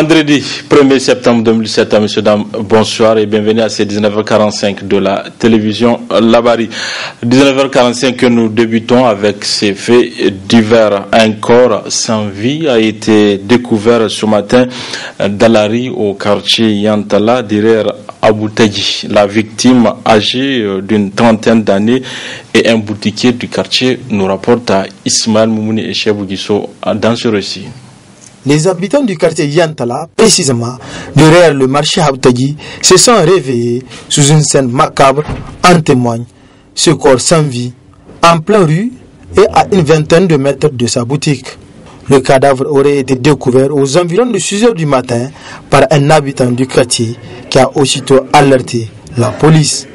Vendredi 1er septembre 2007, messieurs, dames, bonsoir et bienvenue à ces 19h45 de la télévision Labari. 19h45 que nous débutons avec ces faits divers. Un corps sans vie a été découvert ce matin dans la rue au quartier Yantala, derrière Aboutadji. La victime, âgée d'une trentaine d'années, et un boutiquier du quartier, nous rapporte à Ismaël Moumouni et Chebou Guisso dans ce récit. Les habitants du quartier Yantala, précisément derrière le marché Aboutadji, se sont réveillés sous une scène macabre. En témoigne ce corps sans vie, en pleine rue et à une vingtaine de mètres de sa boutique. Le cadavre aurait été découvert aux environs de 6 heures du matin par un habitant du quartier qui a aussitôt alerté la police.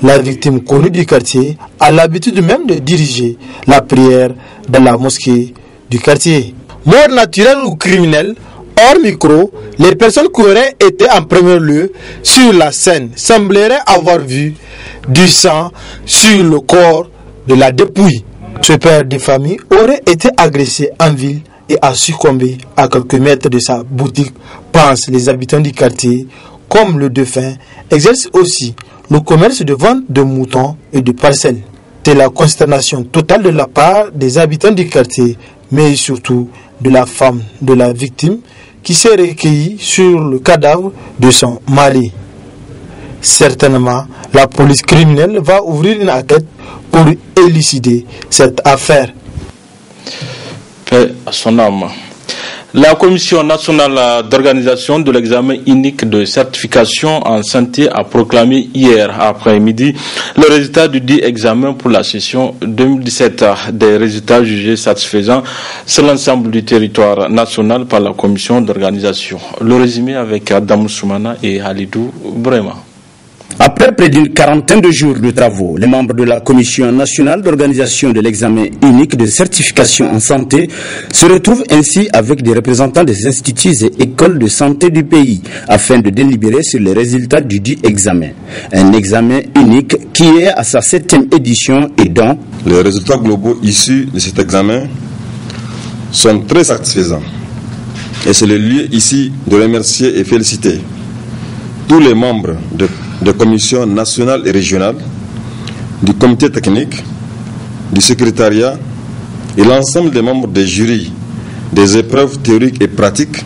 La victime connue du quartier a l'habitude même de diriger la prière dans la mosquée du quartier. Mort naturelle ou criminelle, hors micro, les personnes qui auraient été en premier lieu sur la scène sembleraient avoir vu du sang sur le corps de la dépouille. Ce père de famille aurait été agressé en ville et a succombé à quelques mètres de sa boutique, pensent les habitants du quartier. Comme le défunt exerce aussi le commerce de vente de moutons et de parcelles. C'est la consternation totale de la part des habitants du quartier, mais surtout de la femme de la victime qui s'est recueillie sur le cadavre de son mari. Certainement, la police criminelle va ouvrir une enquête pour élucider cette affaire. Paix à son âme. La Commission nationale d'organisation de l'examen unique de certification en santé a proclamé hier après-midi le résultat du dit examen pour la session 2017. Des résultats jugés satisfaisants sur l'ensemble du territoire national par la Commission d'organisation. Le résumé avec Adam Soumana et Halidou Brema. Après près d'une quarantaine de jours de travaux, les membres de la Commission nationale d'organisation de l'examen unique de certification en santé se retrouvent ainsi avec des représentants des instituts et écoles de santé du pays afin de délibérer sur les résultats du dit examen. Un examen unique qui est à sa 7e édition et dont les résultats globaux issus de cet examen sont très satisfaisants. Et c'est le lieu ici de remercier et féliciter tous les membres de commissions nationales et régionales, du comité technique, du secrétariat et l'ensemble des membres des jurys des épreuves théoriques et pratiques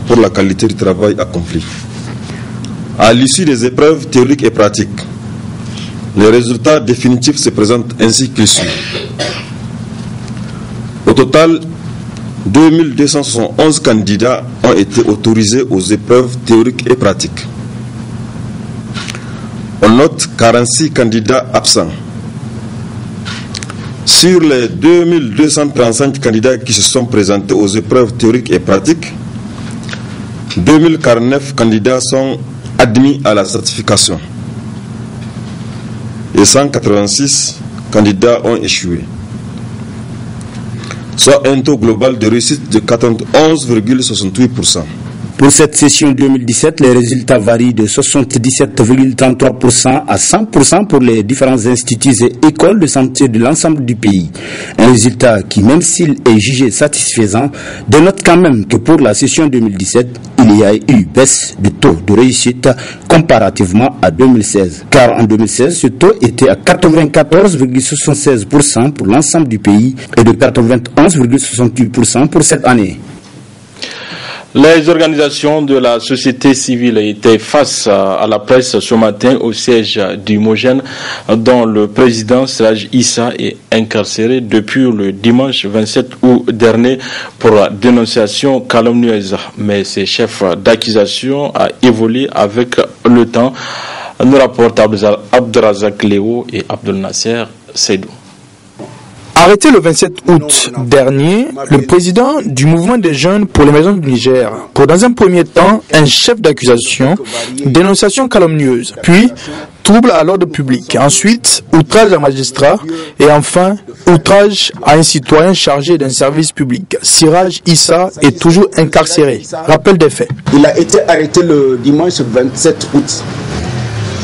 pour la qualité du travail accompli. À l'issue des épreuves théoriques et pratiques, les résultats définitifs se présentent ainsi qu'il suit. Au total, 2271 candidats ont été autorisés aux épreuves théoriques et pratiques. On note 46 candidats absents. Sur les 2235 candidats qui se sont présentés aux épreuves théoriques et pratiques, 2049 candidats sont admis à la certification et 186 candidats ont échoué, soit un taux global de réussite de 91,68%. Pour cette session 2017, les résultats varient de 77,33% à 100% pour les différents instituts et écoles de santé de l'ensemble du pays. Un résultat qui, même s'il est jugé satisfaisant, dénote quand même que pour la session 2017, il y a eu baisse de taux de réussite comparativement à 2016. Car en 2016, ce taux était à 94,76% pour l'ensemble du pays et de 91,68% pour cette année. Les organisations de la société civile étaient face à la presse ce matin au siège du Mogène, dont le président Siraj Issa est incarcéré depuis le dimanche 27 août dernier pour dénonciation calomnieuse. Mais ces chefs d'accusation a évolué avec le temps, nous rapportent Abdelrazak Léo et Abdel Nasser Seydou. Arrêté le 27 août dernier, le président du mouvement des jeunes pour les maisons du Niger, pour dans un premier temps un chef d'accusation, dénonciation calomnieuse, puis trouble à l'ordre public, ensuite outrage à un magistrat et enfin outrage à un citoyen chargé d'un service public. Siraj Issa est toujours incarcéré. Rappel des faits. Il a été arrêté le dimanche 27 août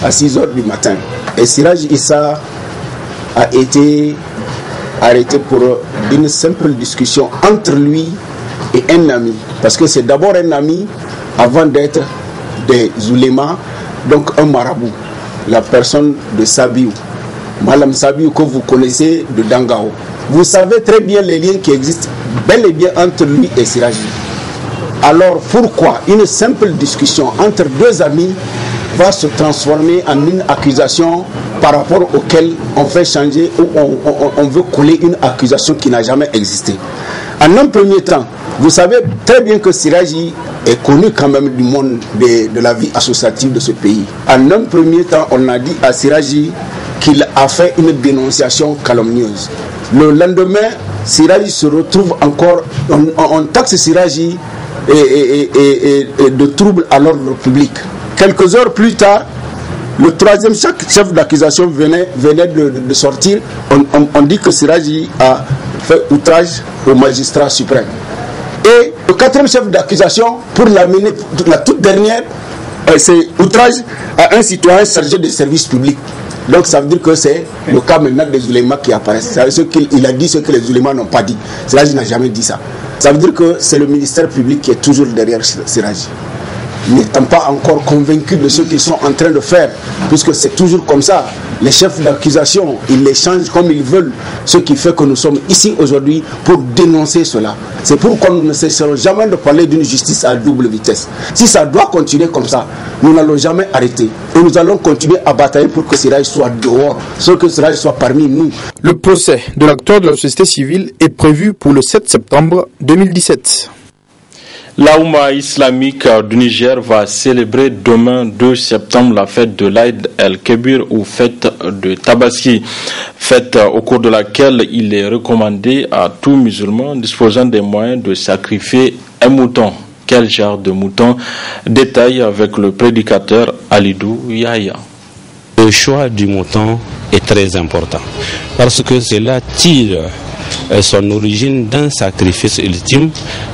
à 6h du matin et Siraj Issa a été arrêté pour une simple discussion entre lui et un ami. Parce que c'est d'abord un ami avant d'être des oulémas, donc un marabout. La personne de Sabiou, Malam Sabiou que vous connaissez de Dangao. Vous savez très bien les liens qui existent bel et bien entre lui et Siraji. Alors pourquoi une simple discussion entre deux amis va se transformer en une accusation par rapport auquel on fait changer ou on veut coller une accusation qui n'a jamais existé? En un premier temps, vous savez très bien que Siraji est connu quand même du monde de la vie associative de ce pays. En un premier temps, on a dit à Siraji qu'il a fait une dénonciation calomnieuse. Le lendemain, Siraji se retrouve encore, on taxe Siraji et de troubles à l'ordre public. Quelques heures plus tard, le troisième chef d'accusation venait de sortir. On dit que Siraji a fait outrage au magistrat suprême. Et le quatrième chef d'accusation, pour l'amener, la toute dernière, c'est outrage à un citoyen chargé de services publics. Donc ça veut dire que c'est le cas maintenant des oulémas qui apparaissent. Il a dit ce que les oulémas n'ont pas dit. Siraji n'a jamais dit ça. Ça veut dire que c'est le ministère public qui est toujours derrière Siraji. N'étant pas encore convaincu de ce qu'ils sont en train de faire, puisque c'est toujours comme ça. Les chefs d'accusation, ils les changent comme ils veulent, ce qui fait que nous sommes ici aujourd'hui pour dénoncer cela. C'est pourquoi nous ne cesserons jamais de parler d'une justice à double vitesse. Si ça doit continuer comme ça, nous n'allons jamais arrêter. Et nous allons continuer à batailler pour que Siraji soit dehors, que Siraji soit parmi nous. Le procès de l'acteur de la société civile est prévu pour le 7 septembre 2017. La Oumma islamique du Niger va célébrer demain 2 septembre la fête de l'Aïd el-Kébir ou fête de Tabaski, fête au cours de laquelle il est recommandé à tout musulman disposant des moyens de sacrifier un mouton. Quel genre de mouton? Détail avec le prédicateur Alidou Yahya. Le choix du mouton est très important parce que cela tire son origine d'un sacrifice ultime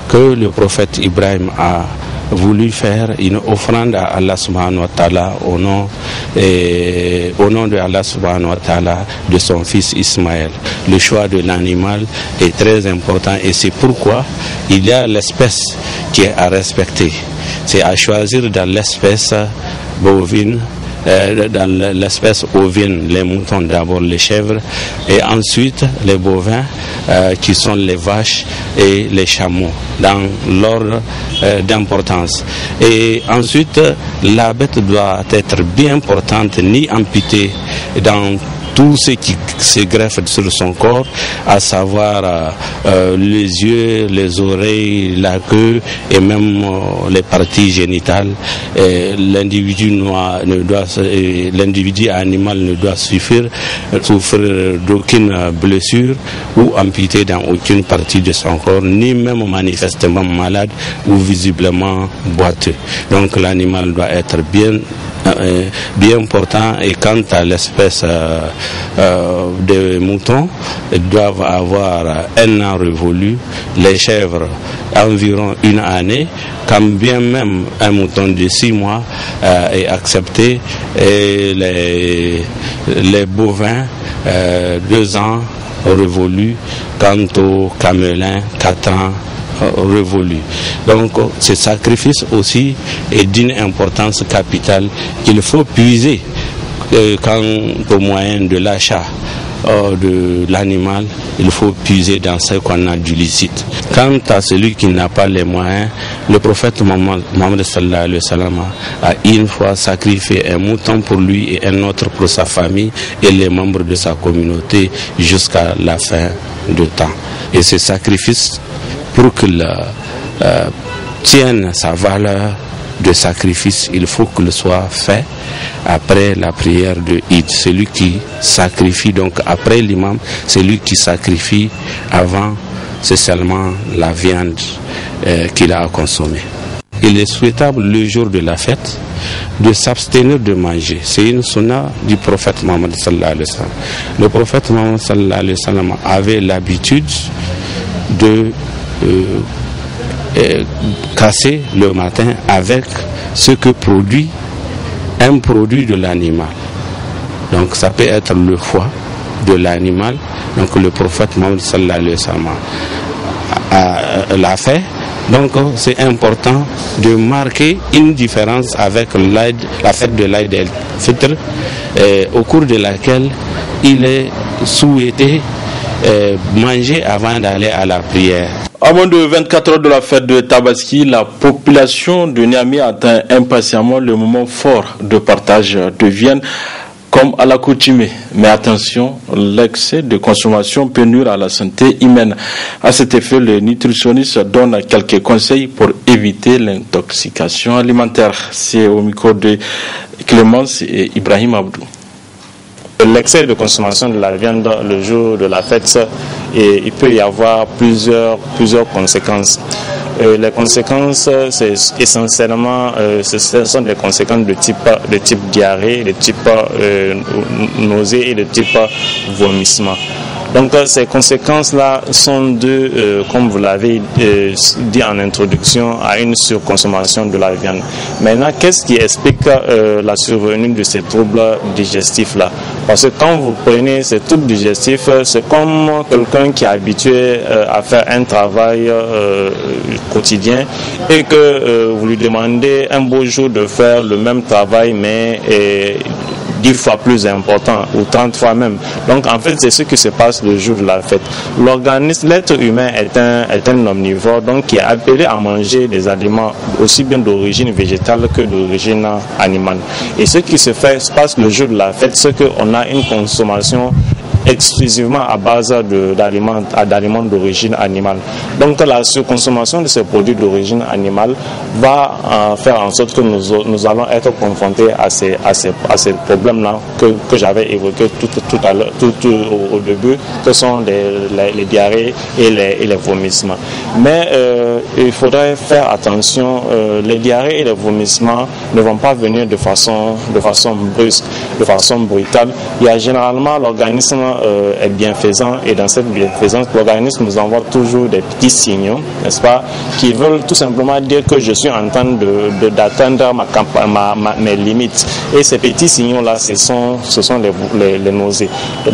que le prophète Ibrahim a voulu faire, une offrande à Allah subhanahu wa ta'ala au nom de Allah subhanahu wa ta'ala de son fils Ismaël. Le choix de l'animal est très important et c'est pourquoi il y a l'espèce qui est à respecter. C'est à choisir dans l'espèce bovine, dans l'espèce ovine, les moutons d'abord, les chèvres, et ensuite les bovins qui sont les vaches et les chameaux dans l'ordre d'importance. Et ensuite la bête doit être bien portante, ni amputée dans tout ce qui se greffe sur son corps, à savoir les yeux, les oreilles, la queue et même les parties génitales. L'individu animal ne doit souffrir d'aucune blessure ou amputé dans aucune partie de son corps, ni même manifestement malade ou visiblement boiteux. Donc l'animal doit être bien portant, et quant à l'espèce des moutons, ils doivent avoir un an révolu, les chèvres environ une année, quand bien même un mouton de 6 mois est accepté, et les bovins 2 ans révolus, quant aux camelins 4 ans révolu. Donc ce sacrifice aussi est d'une importance capitale qu'il faut puiser quant au moyen de l'achat de l'animal. Il faut puiser dans ce qu'on a du licite. Quant à celui qui n'a pas les moyens, le prophète Mohammed sallallahu alayhi wa sallam a une fois sacrifié un mouton pour lui et un autre pour sa famille et les membres de sa communauté jusqu'à la fin du temps. Et ce sacrifice, pour qu'il tienne sa valeur de sacrifice, il faut qu'il soit fait après la prière de Eid. Celui qui sacrifie, donc après l'imam, celui qui sacrifie avant, c'est seulement la viande qu'il a à consommer. Il est souhaitable le jour de la fête de s'abstenir de manger. C'est une sunna du prophète Mohammed sallallahu alayhi wa sallam. Le prophète Mohammed sallallahu alayhi wa sallam avait l'habitude de casser le matin avec ce que produit un produit de l'animal. Donc ça peut être le foie de l'animal. Donc le prophète Mohammed sallallahu alayhi wa sallam l'a fait. Donc c'est important de marquer une différence avec la fête de l'Aïd el-Fitr, au cours de laquelle il est souhaité manger avant d'aller à la prière. À moins de 24 heures de la fête de Tabaski, la population de Niamey attend impatiemment le moment fort de partage de viande comme à l'accoutumée. Mais attention, l'excès de consommation peut nuire à la santé humaine. À cet effet, le nutritionniste donne quelques conseils pour éviter l'intoxication alimentaire. C'est au micro de Clémence et Ibrahim Abdou. L'excès de consommation de la viande le jour de la fête, et il peut y avoir plusieurs conséquences. Les conséquences, c'est essentiellement, ce sont des conséquences de type diarrhée, de type nausée et de type vomissement. Donc ces conséquences-là sont dues, comme vous l'avez dit en introduction, à une surconsommation de la viande. Maintenant, qu'est-ce qui explique la survenue de ces troubles digestifs-là? Parce que quand vous prenez ces troubles digestifs, c'est comme quelqu'un qui est habitué à faire un travail quotidien et que vous lui demandez un beau jour de faire le même travail, mais 10 fois plus important, ou 30 fois même. Donc en fait, c'est ce qui se passe le jour de la fête. L'organisme, l'être humain est un omnivore, donc qui est appelé à manger des aliments aussi bien d'origine végétale que d'origine animale. Et ce qui se passe le jour de la fête, c'est qu'on a une consommation exclusivement à base d'aliments d'origine animale. Donc la surconsommation de ces produits d'origine animale va faire en sorte que nous allons être confrontés à ces problèmes-là que j'avais évoqués tout à l'heure, au début, que sont les diarrhées et les vomissements. Mais il faudrait faire attention, les diarrhées et les vomissements ne vont pas venir de façon brusque, de façon brutale. Il y a généralement l'organisme est bienfaisant, et dans cette bienfaisance, l'organisme nous envoie toujours des petits signaux, n'est-ce pas, qui veulent tout simplement dire que je suis en train d'atteindre mes limites. Et ces petits signaux-là, ce sont les nausées.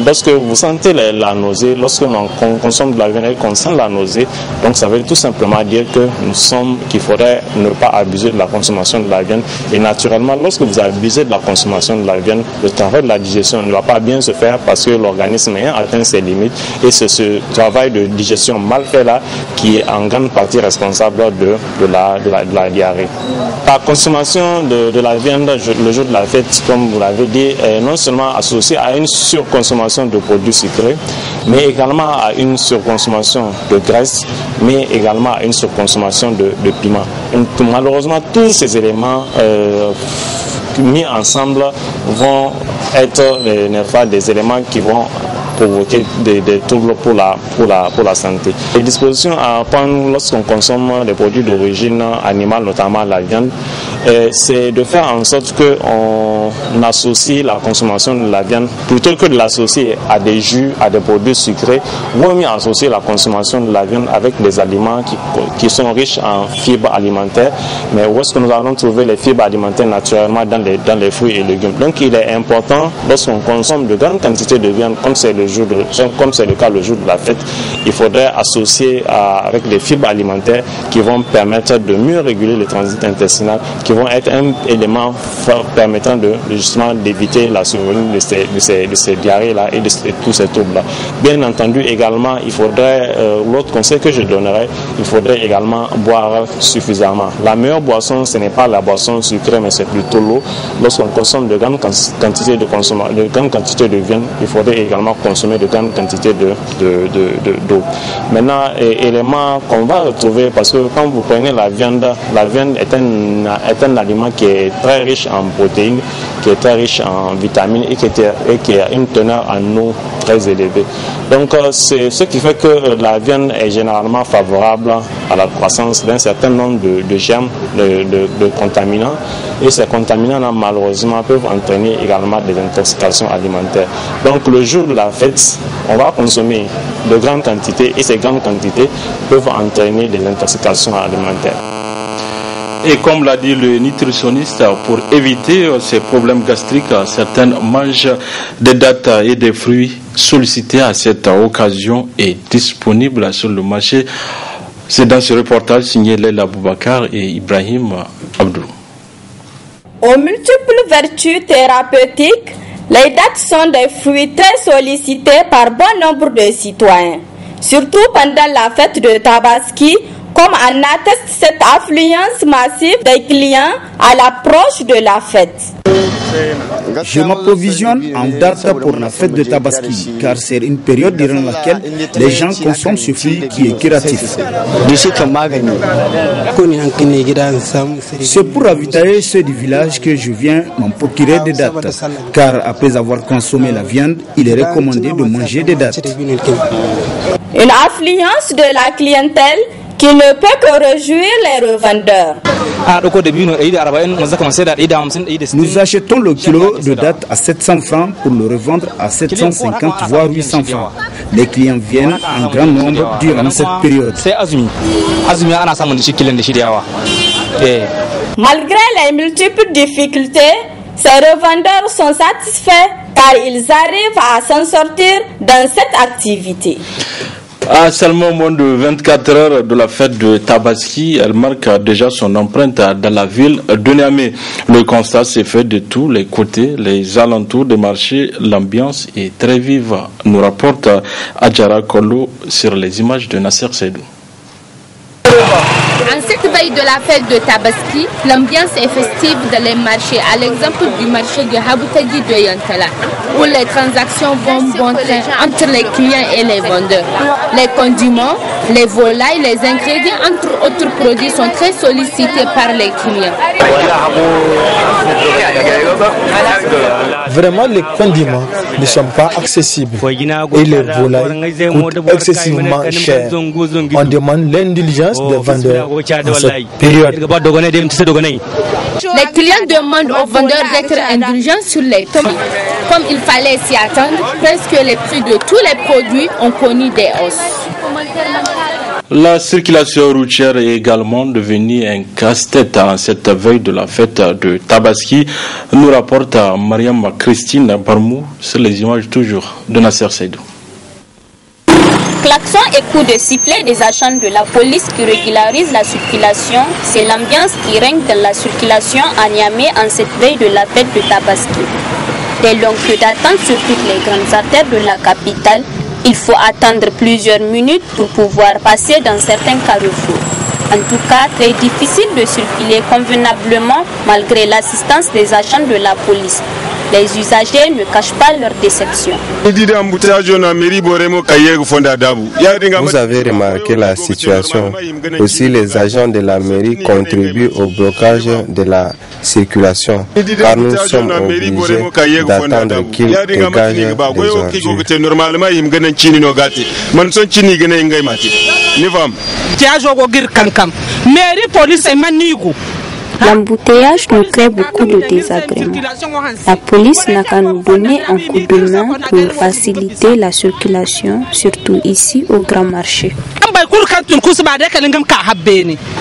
Lorsque vous sentez la nausée, lorsque l'on consomme de la viande et qu'on sent la nausée, donc ça veut tout simplement dire qu'il faudrait ne pas abuser de la consommation de la viande. Et naturellement, lorsque vous abusez de la consommation de la viande, le travail de la digestion ne va pas bien se faire parce que l'organisme ayant atteint ses limites, et c'est ce travail de digestion mal fait là qui est en grande partie responsable de la diarrhée. La consommation de la viande le jour de la fête, comme vous l'avez dit, est non seulement associée à une surconsommation de produits sucrés, mais également à une surconsommation de graisse, mais également à une surconsommation de piment. Et malheureusement, tous ces éléments mis ensemble vont être des éléments qui vont provoquer des troubles pour la santé. Les dispositions à prendre lorsqu'on consomme des produits d'origine animale, notamment la viande, c'est de faire en sorte qu'on associe la consommation de la viande, plutôt que de l'associer à des jus, à des produits sucrés, vaut mieux associer la consommation de la viande avec des aliments qui sont riches en fibres alimentaires. Mais où est-ce que nous allons trouver les fibres alimentaires naturellement dans les fruits et légumes? Donc il est important, lorsqu'on consomme de grandes quantités de viande, comme c'est le cas le jour de la fête, il faudrait associer avec des fibres alimentaires qui vont permettre de mieux réguler le transit intestinal, qui vont être un élément permettant justement d'éviter la survenue de ces diarrhées-là et de tous ces troubles-là. Bien entendu, également, il faudrait, l'autre conseil que je donnerais, il faudrait également boire suffisamment. La meilleure boisson, ce n'est pas la boisson sucrée, mais c'est plutôt l'eau. Lorsqu'on consomme de grandes quantités de viande, il faudrait également consommer de grandes quantités d'eau. Maintenant, élément qu'on va retrouver, parce que quand vous prenez la viande est un aliment qui est très riche en protéines, qui est très riche en vitamines et qui a une teneur en eau très élevée. Donc c'est ce qui fait que la viande est généralement favorable à la croissance d'un certain nombre de germes, de contaminants, et ces contaminants malheureusement peuvent entraîner également des intoxications alimentaires. Donc le jour de la fête, on va consommer de grandes quantités, et ces grandes quantités peuvent entraîner des intoxications alimentaires. Et comme l'a dit le nutritionniste, pour éviter ces problèmes gastriques, certaines mangent des dattes et des fruits sollicités à cette occasion et disponibles sur le marché. C'est dans ce reportage signé Leila Boubacar et Ibrahim Abdou. Aux multiples vertus thérapeutiques, les dattes sont des fruits très sollicités par bon nombre de citoyens, surtout pendant la fête de Tabaski, comme en atteste cette affluence massive des clients à l'approche de la fête. Je m'approvisionne en dattes pour la fête de Tabaski, car c'est une période durant laquelle les gens consomment ce fruit qui est curatif. C'est pour ravitailler ceux du village que je viens m'en procurer des dattes, car après avoir consommé la viande, il est recommandé de manger des dattes. Une affluence de la clientèle qui ne peut que réjouir les revendeurs. Nous achetons le kilo de dattes à 700 francs pour le revendre à 750 voire 800 francs. Les clients viennent en grand nombre durant cette période. Malgré les multiples difficultés, ces revendeurs sont satisfaits car ils arrivent à s'en sortir dans cette activité. À seulement moins de 24 heures de la fête de Tabaski, elle marque déjà son empreinte dans la ville de Niamey. Le constat s'est fait de tous les côtés, les alentours des marchés, l'ambiance est très vive, nous rapporte Adjara Kolo sur les images de Nasser Seydou. En cette veille de la fête de Tabaski, l'ambiance est festive dans les marchés, à l'exemple du marché de Haboutagui de Yantala, où les transactions vont bon train entre les clients et les vendeurs. Les condiments, les volailles, les ingrédients, entre autres produits, sont très sollicités par les clients. Vraiment, les condiments ne sont pas accessibles et les volailles coûtent excessivement cher. On demande l'indulgence des vendeurs en cette période. Les clients demandent aux vendeurs d'être indulgents sur les tomates. Comme il fallait s'y attendre, presque les prix de tous les produits ont connu des hausses. La circulation routière est également devenue un casse-tête en cette veille de la fête de Tabaski, nous rapporte Mariam Christine Barmou sur les images toujours de Nasser Seydou. Klaxon et coups de sifflet des agents de la police qui régularisent la circulation, c'est l'ambiance qui règne dans la circulation à Niamey en cette veille de la fête de Tabaski. Des longues queues d'attente sur toutes les grandes artères de la capitale. Il faut attendre plusieurs minutes pour pouvoir passer dans certains carrefours. En tout cas, très difficile de circuler convenablement malgré l'assistance des agents de la police. Les usagers ne cachent pas leur déception. Vous avez remarqué la situation. Aussi, les agents de la mairie contribuent au blocage de la circulation, car nous sommes obligés d'attendre qu'ils dégagent les ordures. L'embouteillage nous crée beaucoup de désagréments. La police n'a qu'à nous donner un coup de main pour faciliter la circulation, surtout ici au grand marché.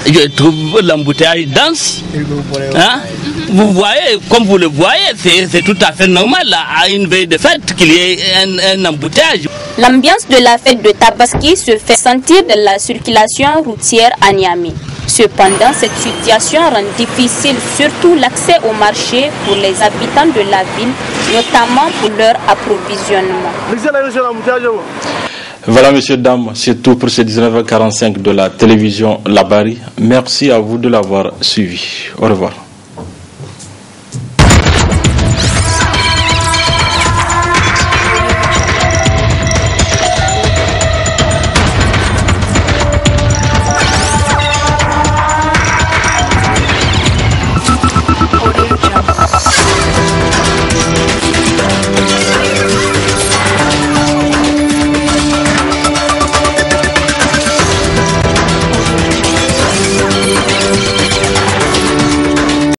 Je trouve l'embouteillage dense. Hein? Vous voyez, comme vous le voyez, c'est tout à fait normal à une veille de fête qu'il y ait un embouteillage. L'ambiance de la fête de Tabaski se fait sentir de la circulation routière à Niamey. Cependant, cette situation rend difficile surtout l'accès au marché pour les habitants de la ville, notamment pour leur approvisionnement. Voilà, messieurs, dames, c'est tout pour ce 19h45 de la télévision Labari. Merci à vous de l'avoir suivi. Au revoir.